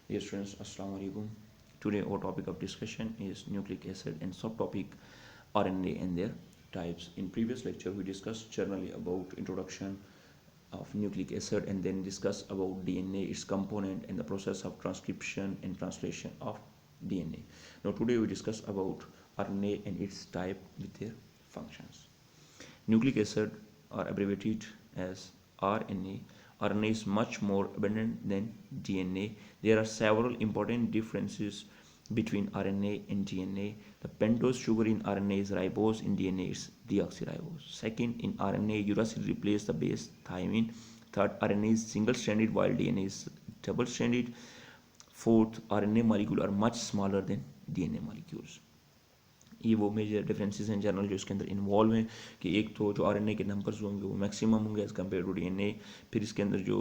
Dear students, Assalamu alaikum. Today our topic of discussion is nucleic acid and subtopic RNA and their types. In previous lecture, we discussed generally about introduction of nucleic acid and then discuss about DNA, its component, and the process of transcription and translation of DNA. Now today we discuss about RNA and its type with their functions. Nucleic acid are abbreviated as RNA. RNA is much more abundant than DNA. There are several important differences between RNA and DNA. The pentose sugar in RNA is ribose, in DNA is deoxyribose. Second, in RNA, uracil replaces the base thymine. Third, RNA is single-stranded while DNA is double-stranded. Fourth, RNA molecules are much smaller than DNA molecules. ये वो major differences हैं general जो इसके अंदर involve हैं कि एक तो जो आरएनए के नंबर्स होंगे वो मैक्सिमम होंगे एज़ कम्पेयर टू डीएनए, फिर इसके अंदर जो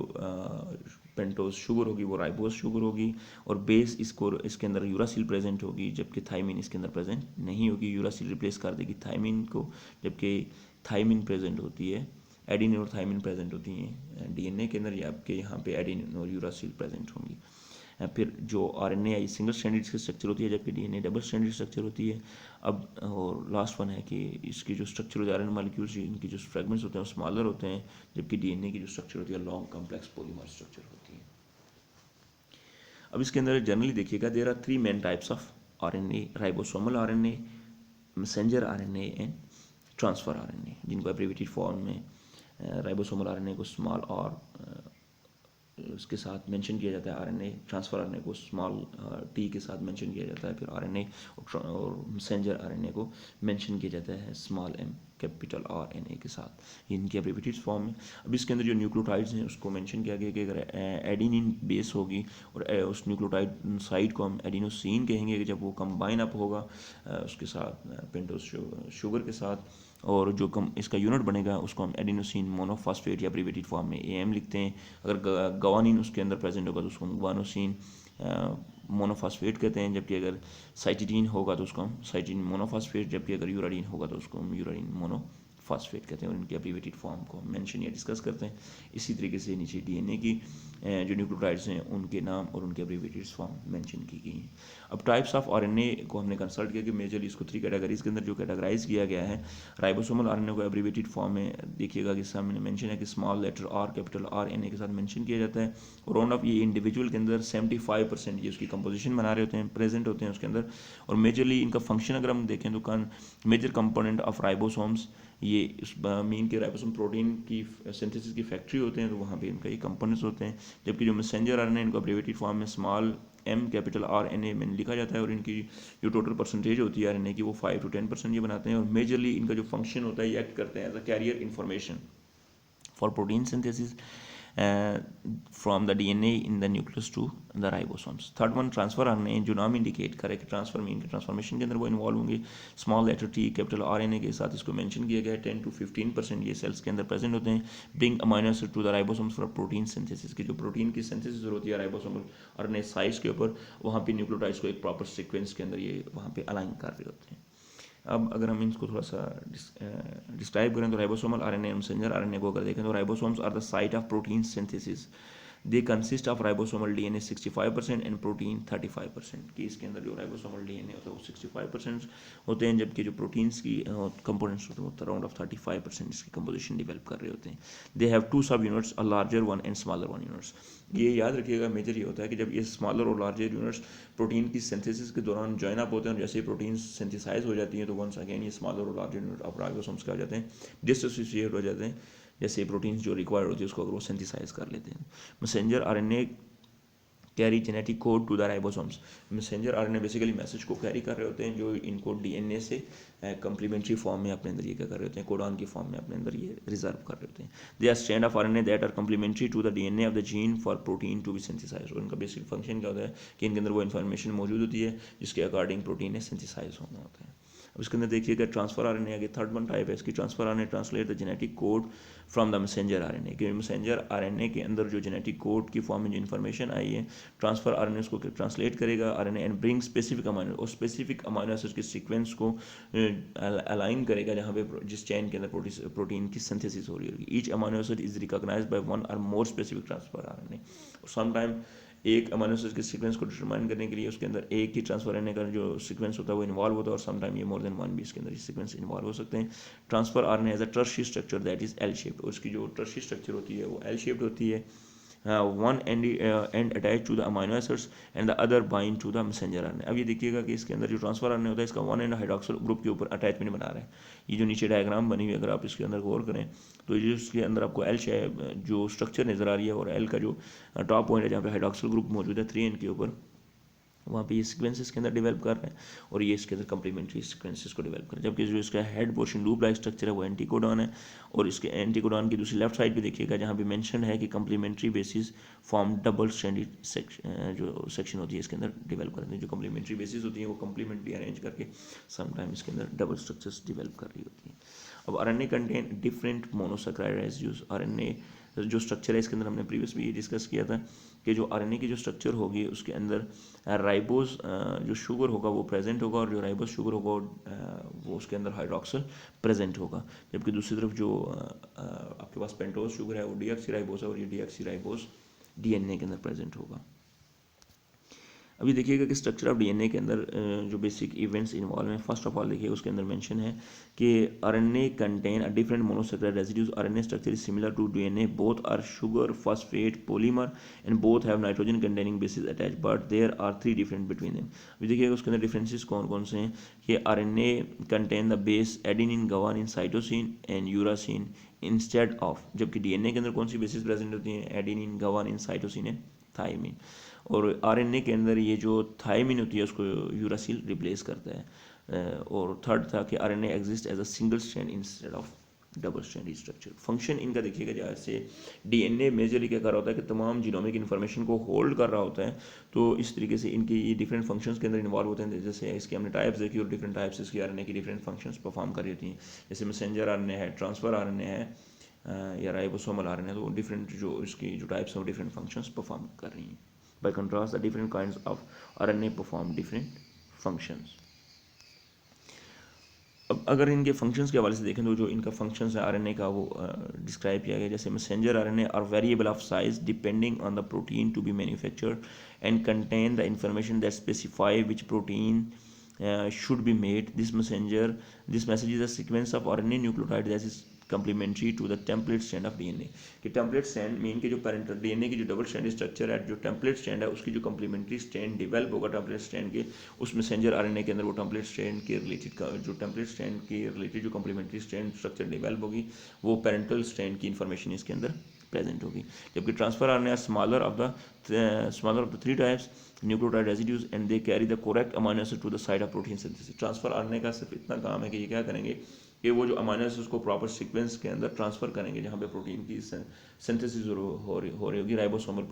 पेंटोज शुगर होगी वो राइबोस शुगर होगी, और बेस इसके अंदर यूरासिल प्रेजेंट होगी जबकि थाइमिन इसके अंदर प्रेजेंट नहीं होगी। यूरासिल रिप्लेस कर देगी थाइमिन को, जबकि थाइमिन प्रेजेंट होती है, एडिनिन और थाइमिन प्रेजेंट होती हैं डीएनए के अंदर, या आपके यहाँ पे एडिनिन और यूरासिल प्रेजेंट होंगी। फिर जो आरएनए आई सिंगल स्ट्रैंडेड की स्ट्रक्चर होती है जबकि डीएनए डबल स्ट्रैंडेड स्ट्रक्चर होती है। अब और लास्ट वन है कि इसकी जो स्ट्रक्चर होती है आरएनए मॉलिक्यूल्स इनकी जो फ्रेगमेंट्स होते हैं वो स्मॉलर होते हैं, जबकि डीएनए की जो स्ट्रक्चर होती है लॉन्ग कॉम्प्लेक्स पॉलीमर स्ट्रक्चर होती है। अब इसके अंदर जनरली देखिएगा there are three main types of RNA: ribosomal RNA, messenger RNA and transfer RNA, जिनको एब्रिविएटेड फॉर्म में राइबोसोमल आरएनए को स्मॉल और उसके साथ मेंशन किया जाता है, आरएनए ट्रांसफर आरएनए को स्मॉल टी के साथ मेंशन किया जाता है, फिर आरएनए और मैसेंजर आरएनए को मेंशन किया जाता है स्मॉल एम कैपिटल आरएनए के साथ। ये इनकी एब्रिविएटेड फॉर्म है। अब इसके अंदर जो न्यूक्लियोटाइड्स हैं उसको मेंशन किया गया कि अगर एडिनिन बेस होगी और उस न्यूक्लियोटाइड साइड को हम एडिनोसिन कहेंगे कि जब वो कंबाइन अप होगा उसके साथ पेंटोज शुगर के साथ, और जो कम इसका यूनिट बनेगा उसको हम एडिनोसिन मोनोफॉस्फेट या एब्रिविएटेड फॉर्म में एएम लिखते हैं। अगर गवानीन उसके अंदर प्रेजेंट होगा तो उसको हम ग्वानोसिन मोनोफॉस्फेट कहते हैं, जबकि अगर साइटिडीन होगा तो उसको हम साइटिडीन मोनोफॉस्फेट, जबकि अगर यूराडीन होगा तो उसको हम यूराडीन मोनोफॉस्फेट कहते हैं, और इनकी एब्रिविएटेड फॉर्म को हम मेंशन या डिस्कस करते हैं। इसी तरीके से नीचे डीएनए की जो न्यूक्लियोटाइड्स हैं उनके नाम और उनके एब्रिविएटेड फॉर्म मेंशन की गई हैं। अब टाइप्स ऑफ आरएनए को हमने कंसल्ट किया कि मेजरली इसको थ्री कैटेगरीज के अंदर जो कैटेगराइज किया गया है। राइबोसोमल आरएनए को एब्रिविएटेड फॉर्म में देखिएगा कि सामने मेंशन है कि small letter R capital R N A के साथ मेंशन किया जाता है, और राउंड ऑफ ये इंडिविजुअल के अंदर 75% ये उसकी कंपोजिशन बना रहे होते हैं, प्रेजेंट होते हैं उसके अंदर। और मेजरली इनका फंक्शन अगर हम देखें तो मेजर कंपोनेंट ऑफ राइबोसोम्स ये उस मीन के राइबोसोम प्रोटीन की सिंथेसिस की फैक्ट्री होते हैं, तो वहाँ पे इनका ये कंपोनेंट्स होते हैं। जबकि जो मैसेंजर आरएनए इनको एब्रिविएटेड फॉर्म में small M capital R N A में लिखा जाता है, और इनकी जो टोटल परसेंटेज होती है आरएनए की वो 5 to 10% ये बनाते हैं, और मेजरली इनका जो फंक्शन होता है ये एक्ट करते हैं as a carrier information for protein synthesis from the DNA in the nucleus to the ribosomes. Third one transfer RNA, जो नाम इंडिकेट करे कि ट्रांसफर मीन के ट्रांसफॉर्मेशन के अंदर वो इन्वॉल्व होंगे। Small letter T capital RNA के साथ इसको मेंशन किया गया है 10 to 15% ये सेल्स के अंदर प्रेजेंट होते हैं। Bring amino acid to the ribosomes for protein synthesis, की जो प्रोटीन की सिंथेसिस होती है राइबोसोमल आरएनए साइज के ऊपर, वहाँ पे न्यूक्लियोटाइड्स को एक प्रॉपर सीक्वेंस के अंदर ये वहाँ पे अलाइन कर रहे होते हैं। अब अगर हम इसको थोड़ा सा डिस्क्राइब करें तो राइबोसोमल आरएनए और मैसेंजर आरएनए को अगर देखें तो ribosomes are the site of protein synthesis. They consist of ribosomal DNA 65% and protein 35%, कि इसके अंदर जो राइबोसोमल डीएनए होता है वो 65% होते हैं, जबकि जो प्रोटीन्स की कंपोनेंट्स होते हैं वो अराउंड ऑफ 35% इसकी कंपोजिशन डेवलप कर रहे होते हैं। दे हैव टू सब units, a larger one and smaller one units. ये याद रखिएगा मेजर ये होता है कि जब ये स्मॉलर और लार्जर यूनिट्स प्रोटीन की सिंथेसिस के दौरान ज्वाइन अप होते हैं, और जैसे ही प्रोटीन सिंथेसाइज हो जाती हैं तो वंस अगेन ये स्मॉलर और लार्जर यूनिट ऑफ राइबोसोम्स क्या हो जाते हैं, डिसोसिएट हो जाते हैं, जैसे प्रोटीन्स जो रिक्वायर्ड होती है उसको अगर वो सिंथेसाइज कर लेते हैं। Messenger RNA carry genetic code to the ribosomes. Messenger RNA basically message को कैरी कर रहे होते हैं जो इनको डीएनए से कम्प्लीमेंट्री फॉर्म में अपने अंदर ये क्या कर रहे होते हैं, कोडॉन की फॉर्म में अपने अंदर ये रिजर्व कर रहे होते हैं। They are strand of RNA that are complementary to the DNA of the gene for protein to be synthesise, और इनका बेसिक फंक्शन क्या होता है कि इनके अंदर वो इन्फॉर्मेशन मौजूद होती है जिसके अकॉर्डिंग प्रोटीन ने सिंथेसाइज होना होता है। अब इसके अंदर देखिएगा ट्रांसफर आरएनए आगे थर्ड वन टाइप है इसकी। Transfer RNA translate the genetic code from the messenger RNA, के मैसेंजर आरएनए के अंदर जो जेनेटिक कोड की फॉर्म में जो इन्फॉर्मेशन आई है, ट्रांसफर आरएनए उसको ट्रांसलेट करेगा RNA and bring specific amino, और स्पेसिफिक अमाइनो एसिड के सीक्वेंस को अलाइन करेगा जहाँ पे जिस चैन के अंदर प्रोटीन की सिंथेसिस हो रही होगी। Each amino acid is recognized by one or more specific transfer RNA. Sometime एक अमीनो एसिड के सीक्वेंस को डिटरमाइन करने के लिए उसके अंदर एक ही ट्रांसफर आरएनए का जो सीक्वेंस होता है वो इन्वॉल्व होता है, और समटाइम ये मोर देन वन भी इसके अंदर सीक्वेंस इन्वॉल्व हो सकते हैं। Transfer RNA has a tertiary structure that is L shaped, उसकी जो टर्शियरी स्ट्रक्चर होती है वो एल शेप्ड होती है। One end attach to the amino acids and the other bind to the messenger RNA. अब ये देखिएगा कि इसके अंदर जो ट्रांसफर आरएनए होता है इसका वन एंड हाइड्रोक्सिल ग्रुप के ऊपर अटैचमेंट बना रहा है। ये जो नीचे डायग्राम बनी हुई है अगर आप इसके अंदर गौर करें तो ये इसके अंदर आपको एल शेप जो स्ट्रक्चर नज़र आ रही है, और एल का जो टॉप पॉइंट है जहाँ पे हाइड्रोक्सिल ग्रुप मौजूद है 3N के ऊपर, वहाँ पे ये सीक्वेंसेस के अंदर डेवलप कर रहे हैं, और ये इसके अंदर कम्प्लीमेंट्री सीक्वेंसेस को डेवलप कर रहे हैं। जबकि जो इसका head portion loop like structure है वो एंटीकोडॉन है, और इसके एंटीकोडॉन की दूसरी लेफ्ट साइड पे देखिएगा जहाँ पे मेंशन है कि complementary basis form double stranded जो सेक्शन होती है इसके अंदर डेवलप करते हैं। जो कम्प्लीमेंट्री बेसिस होती है वो कम्प्लीमेंट्री अरेंज करके समटाइम इसके अंदर डबल स्ट्रक्चर्स डेवलप कर रही होती है। अब RNA contain different monosaccharide residues. RNA जो स्ट्रक्चर है इसके अंदर हमने प्रीवियस भी ये डिस्कस किया था कि जो आरएनए की जो स्ट्रक्चर होगी उसके अंदर राइबोस जो शुगर होगा वो प्रेजेंट होगा, और जो राइबोस शुगर होगा वो उसके अंदर हाइड्रोक्सिल प्रेजेंट होगा। जबकि दूसरी तरफ जो आपके पास पेंटोज शुगर है वो डीऑक्सीराइबोस है, और ये डीऑक्सीराइबोस डीएनए के अंदर प्रेजेंट होगा। अभी देखिएगा कि स्ट्रक्चर ऑफ डीएनए के अंदर जो बेसिक इवेंट्स इन्वॉल्व हैं, फर्स्ट ऑफ ऑल देखिए उसके अंदर मेंशन है कि RNA contain a different monosaccharide residues. RNA structure is similar to DNA, both are sugar phosphate polymer and both have nitrogen containing basis attach, but there are 3 different between them. अभी देखिएगा उसके अंदर differences कौन कौन से हैं कि RNA contain the base adenine guanine cytosine and uracil instead of, जबकि डीएनए के अंदर कौन सी बेसिस प्रेजेंट होती है, adenine guanine cytosine and thymine. और आरएनए के अंदर ये जो थाइमिन होती है उसको यूरासिल रिप्लेस करता है। और थर्ड था कि RNA exist as a single strand instead of double strand structure. Function इनका देखिएगा जैसे डीएनए मेजरली क्या कर रहा होता है कि तमाम जीनोमिक इन्फॉर्मेशन को होल्ड कर रहा होता है, तो इस तरीके से इनकी ये डिफरेंट फंक्शंस के अंदर इन्वॉल्व होते हैं। जैसे इसके हमने टाइप्स देखी और डिफरेंट टाइप्स इसकी आरएनए की डिफरेंट फंक्शंस परफॉर्म कर रही होती हैं। जैसे मैसेंजर आरएनए है, ट्रांसफर आरएनए है, या राइबोसोमल आरएनए, तो डिफरेंट जो इसकी जो टाइप्स हैं वो डिफरेंट फंक्शंस परफॉर्म कर रही हैं। By contrast, the different kinds of RNA perform different functions. अब अगर इनके फंक्शंस के हवाले से देखें तो जो इनका फंक्शंस है आरएनए का वो डिस्क्राइब किया गया। जैसे messenger RNA are variable of size depending on the protein to be manufactured and contain the information that specify which protein should be made. This message is a sequence of RNA nucleotide that is complementary to the template strand of DNA. कि template strand mean के जो parental DNA की जो double strand structure है, जो template strand है उसकी जो कम्प्लीमेंट्री स्ट्रैंड डेवलप होगा टेम्पलेट स्ट्रैंड के, उस मैसेंजर आरएनए के अंदर वो टेम्पलेट स्ट्रैंड के रिलेटेड जो टेम्पलेट स्ट्रैंड के रिलेटेड जो कम्प्लीमेंट्री स्ट्रैंड स्ट्रक्चर डेवलप होगी वो पैरेंटल स्ट्रैंड की इन्फॉर्मेशन इसके अंदर प्रेजेंट होगी। जबकि transfer RNA are smaller of the 3 types nucleotide residues and they carry the correct amino acid to the side of protein synthesis. Transfer RNA का सिर्फ इतना काम है कि ये क्या करेंगे कि वो जो अमाइनो एसिड्स को प्रॉपर सीक्वेंस के अंदर ट्रांसफर करेंगे जहाँ पे प्रोटीन की सिंथेसिस हो रही होगी। राइबोसोमल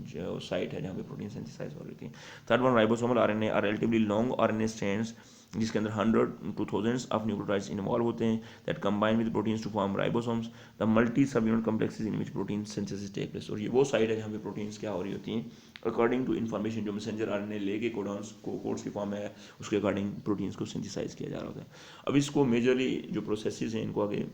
जो साइट है जहाँ पे प्रोटीन सिंथेसाइज हो रही थी। Third one, ribosomal RNA are relatively long RNA strands जिसके अंदर 100 to thousands of nucleotides involve होते हैं that combine with proteins to form ribosomes the multi subunit complexes in which protein synthesis take place. और ये वो side है जहाँ पे प्रोटीन्स क्या हो रही होती हैं अकॉर्डिंग टू इन्फॉर्मेशन जो मैसेंजर आरएनए लेके कोडॉन्स को कोड्स की फॉर्म है उसके अकॉर्डिंग प्रोटीन्स को सिंथेसाइज किया जा रहा होता है। अब इसको मेजरली जो प्रोसेसेस हैं इनको आगे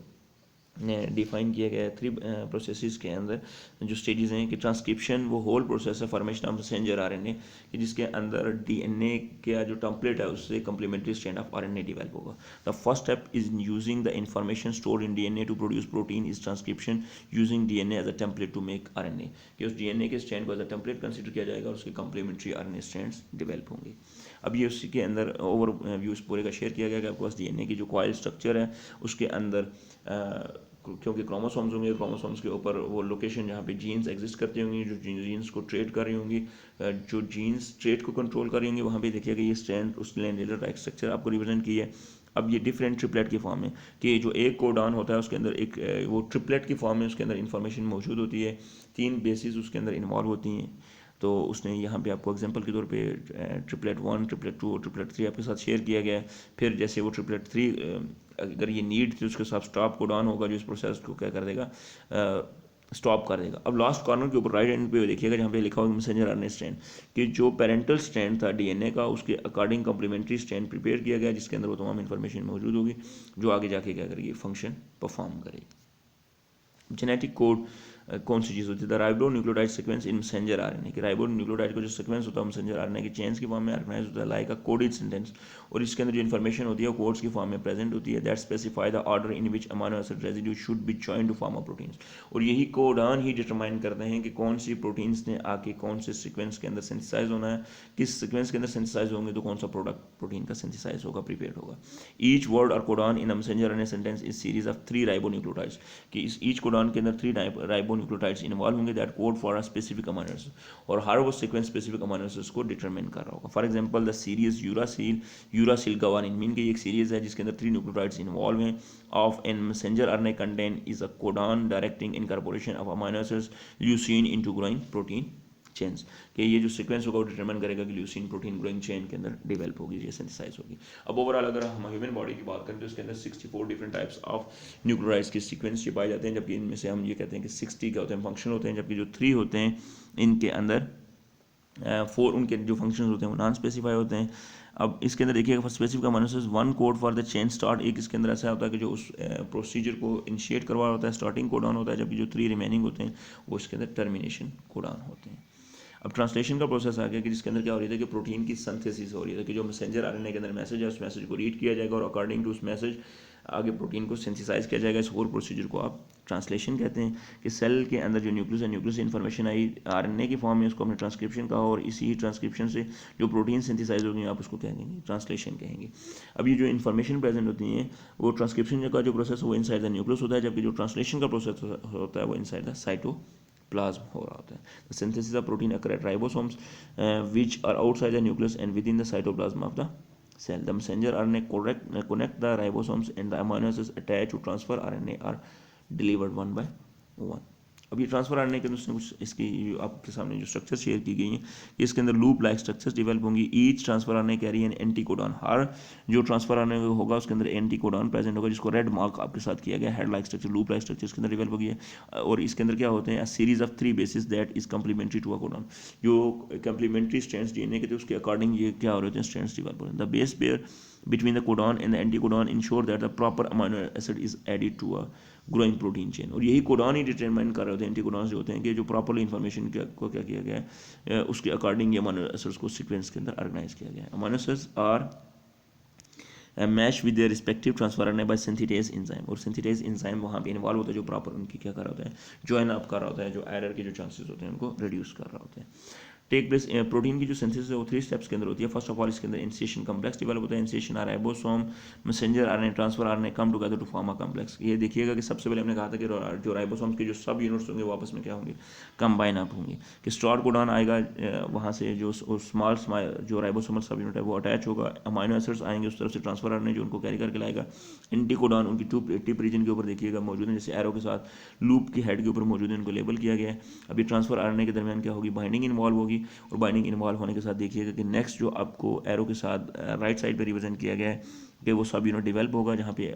डिफाइन किया गया है 3 प्रोसेसेस के अंदर जो स्टेजेस हैं कि ट्रांसक्रिप्शन वो होल प्रोसेस है फॉर्मेशन ऑफ मैसेंजर आरएनए कि जिसके अंदर डीएनए का जो टेम्पलेट है उससे complementary strand of RNA develop होगा। The first step is using the information stored in DNA to produce protein is transcription using DNA as a template to make RNA कि उस डीएनए के strand को as a template consider किया जाएगा और उसके complementary RNA strands develop होंगे। अब ये उसी के अंदर ओवर व्यू इस पूरे का शेयर किया गया कि आपके पास डीएनए की जो कॉइल स्ट्रक्चर है उसके अंदर क्योंकि क्रोमोसोम्स होंगे, क्रोमोसोम्स के ऊपर वो लोकेशन जहाँ पे जीन्स एग्जिस्ट करती होंगी जो जीन्स को ट्रेड कर रही होंगी, जो जीन्स ट्रेड को कंट्रोल कर रही होंगी वहाँ पे देखिएगा ये स्ट्रैंड उस लेंडेलर टाइप स्ट्रक्चर आपको रिप्रेजेंट की है। अब ये डिफरेंट ट्रिपलेट की फॉर्म में कि जो एक कोडॉन होता है उसके अंदर एक वो ट्रिपलेट की फॉर्म में उसके अंदर इन्फॉर्मेशन मौजूद होती है, 3 बेसिस उसके अंदर इन्वॉल्व होती हैं। तो उसने यहाँ पे आपको एग्जांपल के तौर पे ट्रिपलेट 1, ट्रिपलेट 2 और ट्रिपलेट 3 आपके साथ शेयर किया गया है। फिर जैसे वो ट्रिपलेट 3 अगर ये नीड थी उसके साथ स्टॉप कोडॉन होगा जो इस प्रोसेस को क्या कर देगा स्टॉप कर देगा। अब लास्ट कॉर्नर के ऊपर राइट हैंड पे देखिएगा जहाँ पे लिखा होगा मैसेंजर आरएनए स्ट्रैंड कि जो पेरेंटल स्ट्रैंड था डीएनए का उसके अकॉर्डिंग कम्प्लीमेंट्री स्ट्रैंड प्रिपेयर किया गया जिसके अंदर वो तमाम इन्फॉर्मेशन मौजूद होगी जो आगे जाके क्या करेगी फंक्शन परफॉर्म करेगी। जेनेटिक कोड कौन सी चीज़ होती है? The ribo nucleotide sequence in messenger RNA कि राइबो न्यूक्लियोटाइड का जो सीक्वेंस होता है मैसेंजर आरएनए की चेन्स की फॉर्म में ऑर्गेनाइज होता है लाइक अ कोडेड सेंटेंस, और इसके अंदर जो इन्फॉर्मेशन होती है वो कोड्स की फॉर्म में प्रेजेंट होती है that specify the order in which amino acid residue should be joined to form a proteins, और यही कोडान ही डिटरमाइन करते हैं कि कौन सी प्रोटीन्स ने आके कौन से सीक्वेंस के अंदर सिंथेसाइज होना है, किस सीक्वेंस के अंदर सिंथेसाइज होंगे तो कौन सा प्रोडक्ट प्रोटीन का सिंथेसाइज होगा, प्रिपेयर होगा. Each word or codon in a messenger RNA sentence is series of 3 ribonucleotides कि इस ईच कोडान के अंदर 3 राइबोन्यूक्लियोटाइड्स इन्वॉल्व होंगे that code for a specific amino acid, और हर वो सीक्वेंस स्पेसिफिक अमाइनो एसिड्स को डिटरमाइन कर रहा होगा. For example the series uracil guanine mean की एक सीरीज है जिसके अंदर 3 न्यूक्लियोटाइड्स इन्वॉल्व हैं of an messenger RNA content is a codon directing incorporation of amino acids leucine into growing protein chains कि ये जो सीक्वेंस होगा वो डिटरमाइन करेगा कि ल्यूसीन प्रोटीन ग्रोइंग चेन के अंदर डेवलप होगी, ये सिंथेसाइज होगी. अब ओवरऑल अगर हम ह्यूमन बॉडी की बात करें तो इसके अंदर 64 डिफरेंट टाइप्स ऑफ न्यूक्लियोटाइड्स के सीक्वेंस ये पाए जाते हैं, जबकि इनमें से हम ये कहते हैं कि 60 क्या होते हैं फंक्शन होते हैं, जबकि जो 3 होते हैं इनके अंदर 4 उनके जो फंक्शन होते हैं वो नॉन स्पेसिफाई होते हैं. अब इसके अंदर देखिएगा specific amino acids 1 code for the chain start, एक इसके अंदर ऐसा होता है कि जो उस प्रोसीजर को इनिशिएट करवा होता है स्टार्टिंग कोडान होता है, जबकि जो 3 रिमेनिंग होते हैं वो इसके अंदर टर्मिनेशन कोडान होते हैं. अब ट्रांसलेशन का प्रोसेस आ गया कि जिसके अंदर क्या हो रही है कि प्रोटीन की सिंथेसिस हो रही है कि जो मैसेंजर आरएनए के अंदर मैसेज है उस मैसेज को रीड किया जाएगा और अकॉर्डिंग टू उस मैसेज आगे प्रोटीन को सिंथेसाइज किया जाएगा. इस होल प्रोसीजर को आप ट्रांसलेशन कहते हैं कि सेल के अंदर जो न्यूक्लियस है न्यूक्लियस से इन्फॉर्मेशन आई आरएनए की फॉर्म में उसको हमने ट्रांसक्रिप्शन कहा, और इसी ट्रांसक्रिप्शन से जो प्रोटीन सिंथेसाइज होगी आप उसको कहेंगे ट्रांसलेशन कहेंगे. अब ये जो इन्फॉर्मेशन प्रेजेंट होती है वो ट्रांसक्रिप्शन का जो प्रोसेस है वो इनसाइड द न्यूक्लियस होता है, जबकि जो ट्रांसलेशन का प्रोसेस होता है वो इनसाइड द साइटोप्लाज्म हो रहा होता है. The synthesis of protein occur at ribosomes which are outside the nucleus and within the cytoplasm of the cell. The messenger RNA connect the ribosomes and the amino acids attached to transfer RNA are delivered one by one. अब ये transfer RNA के अंदर उसने कुछ इसकी आपके सामने जो स्ट्रक्चर शेयर की गई हैं कि इसके अंदर लूप लाइक स्ट्रक्चर्स डेवलप होंगी. Each transfer RNA carry an anticodon, हर जो ट्रांसफर आरएनए होगा उसके अंदर एंटी कोडॉन प्रेजेंट होगा जिसको रेड मार्क आपके साथ किया गया. Head like structure loop like structure इसके अंदर डेवलप होगी है, और इसके अंदर क्या होते हैं series of 3 basis that is complementary to a codon. जो कम्प्लीमेंट्री स्ट्रैंड्स डीएनए के थे उसके अकॉर्डिंग ये क्या हो रहे होते हैं स्ट्रैंड्स डेवलप हो रहे हैं. The base pair between the codon and the anticodon ensure that the proper amino acid is added to a growing protein chain, और यही कोडॉन ही डिटरमाइन कर रहे होते हैं एंटीकोडॉन्स जो होते हैं कि जो प्रॉपरली इन्फॉर्मेशन को क्या किया गया है उसके अकॉर्डिंग ये अमीनो एसिड्स को सीक्वेंस के अंदर ऑर्गेनाइज किया गया है. Amino acids are match with their respective transfer RNA by synthetase enzyme, और सिंथेटेज एंजाइम वहाँ पे इन्वॉल्व होता है जो प्रॉपर उनकी क्या कर रहा होता है ज्वाइन अप कर रहा होता है, जो एरर के जो चांसेस होते हैं उनको रिड्यूस कर रहा होता है. टेक प्लेस प्रोटीन की जो सिंथेसिस है वो 3 स्टेप्स के अंदर होती है. फर्स्ट ऑफ ऑल इसके अंदर इनिशिएशन कम्प्लेक्स डेवलप होता है. Initiation are ribosome messenger RNA transfer RNA come together to form a complex. ये देखिएगा कि सबसे पहले हमने कहा था कि जो राइबोसोम्स के जो सब यूनिट्स होंगे वो आपस में क्या होंगे कंबाइन अप होंगे कि स्टार्ट कोडॉन आएगा वहाँ से जो स्मॉल जो राइबोसोमल सब यूनिट है वो अटैच होगा. अमाइनो एसिड्स आएंगे उस तरफ से ट्रांसफर आरएनए जो उनको कैरी करके लाएगा. एंटीकोडॉन उनकी टिप रीजन के ऊपर देखिएगा मौजूद है जैसे एरो के साथ लूप की हेड के ऊपर मौजूद है, उनको लेबल किया गया है. अभी ट्रांसफर आरएनए के दरमियान क्या होगी बाइंडिंग इन्वॉल्व होगी, और बाइंडिंग इन्वॉल्व होने के साथ देखिएगा कि नेक्स्ट जो आपको एरो के साथ राइट साइड पे रिप्रेजेंट किया गया है कि वो सब यूनिट डेवलप होगा जहाँ पे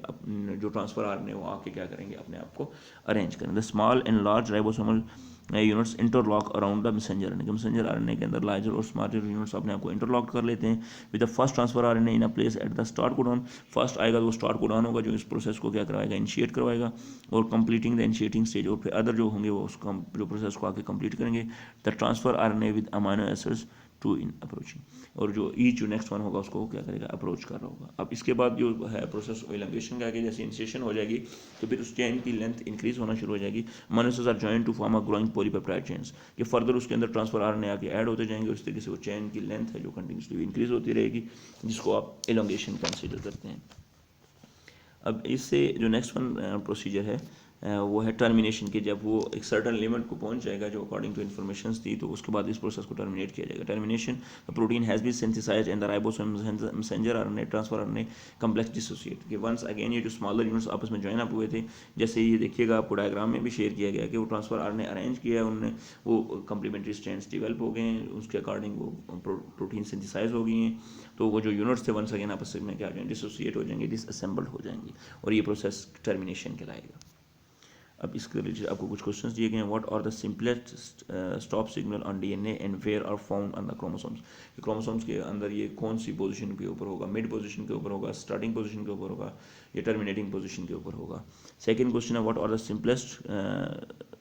जो ट्रांसफर आरएनए वो आके क्या करेंगे अपने आप को अरेंज करेंगे. The small and large ribosomal units interlock around the messenger RNA के अंदर लार्जर और स्मॉलर यूनिट्स अपने आप को इंटरलॉक कर लेते हैं with the first transfer RNA in a place at the start codon. First आएगा तो वो स्टार्ट कोडॉन होगा जो इस प्रोसेस को क्या करवाएगा इनिशिएट करवाएगा, और कंप्लीटिंग द इनिशिएटिंग स्टेज, और फिर अदर जो होंगे वो उस जो प्रोसेस को आके कंप्लीट करेंगे. The transfer RNA with amino acids two in approaching, और जो ईच जो नेक्स्ट वन होगा उसको क्या करेगा अप्रोच कर रहा होगा. अब इसके बाद जो है प्रोसेस एलंगेशन का आगे जैसे इनिशिएशन हो जाएगी तो फिर उस चेन की लेंथ इंक्रीज होना शुरू हो जाएगी. Amino acids are joint to form a growing polypeptide chains कि फर्दर उसके अंदर ट्रांसफर आरएनए आके ऐड होते जाएंगे. उस तरीके से वो चेन की लेंथ है जो कंटिन्यूसली इंक्रीज होती रहेगी जिसको आप एलंगेशन कंसिडर करते हैं. अब इससे जो नेक्स्ट वन प्रोसीजर है वो है टर्मिनेशन की. जब वो एक सर्टन लिमिट को पहुंच जाएगा जो अकॉर्डिंग टू इन्फॉर्मेशन थी तो उसके बाद इस प्रोसेस को टर्मिनेट किया जाएगा. Termination the protein has been synthesised and the ribosome messenger RNA transfer RNA complex dissociate कि वंस अगेन ये जो स्मॉलर यूनिट्स आपस में ज्वाइन अप हुए थे जैसे ये देखिएगा आपको डायग्राम में भी शेयर किया गया कि वो ट्रांसफर आरएनए अरेंज किया है उन्होंने, वो कम्प्लीमेंट्री स्ट्रैंड्स डेवलप हो गए हैं, उसके अकॉर्डिंग वो प्रोटीन सिंथेसाइज हो गई हैं. तो वो जो यूनिट्स थे वंस अगेन आपस में क्या हो जाएंगे डिसोसिएट हो जाएंगे, डिसअसेंबल्ड हो जाएंगे, और ये प्रोसेस टर्मिनेशन कहलाएगा. अब इसके रिलेटेड आपको कुछ क्वेश्चंस दिए गए हैं। What are the simplest stop signal on DNA and where are found on the chromosomes. Chromosomes के अंदर ये कौन सी पोजीशन के ऊपर होगा, मिड पोजीशन के ऊपर होगा, स्टार्टिंग पोजीशन के ऊपर होगा, या टर्मिनेटिंग पोजीशन के ऊपर होगा। सेकंड क्वेश्चन है what are the simplest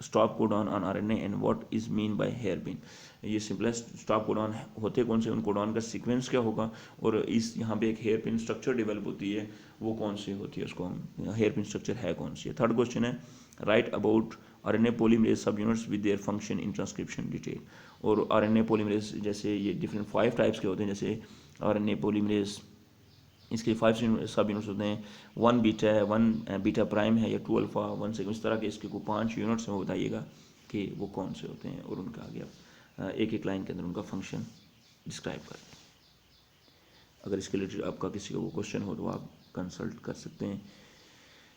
stop codon on RNA and what is mean by hairpin. ये सिंपलेस्ट स्टॉप कोडॉन होते कौन से, उन कोडॉन का सीक्वेंस क्या होगा, और इस यहाँ पे एक हेयर पिन स्ट्रक्चर डेवलप होती है वो कौन सी होती है, उसको हम हेयर पिन स्ट्रक्चर है कौन सी है। थर्ड क्वेश्चन है राइट अबाउट आरएनए पॉलीमरेज सब units with their function in transcription detail. और आरएनए पॉलीमरेज जैसे ये डिफरेंट 5 टाइप्स के होते हैं, जैसे आरएनए पॉलीमरेज इसके 5 सब यूनिट्स होते हैं, 1 बीटा है, 1 बीटा प्राइम है, या 2 अल्फा 1 सेकेंड, इस तरह के इसके को 5 यूनिट्स में वो बताइएगा कि वो कौन से होते हैं, और उनका आगे आप एक एक लाइन के अंदर उनका फंक्शन डिस्क्राइब कर दें। अगर इसके रिलेटेड आपका किसी का वो क्वेश्चन हो तो आप कंसल्ट कर सकते हैं।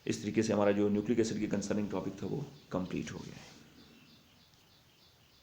इस तरीके से हमारा जो न्यूक्लिक एसिड के कंसर्निंग टॉपिक था वो कंप्लीट हो गया है।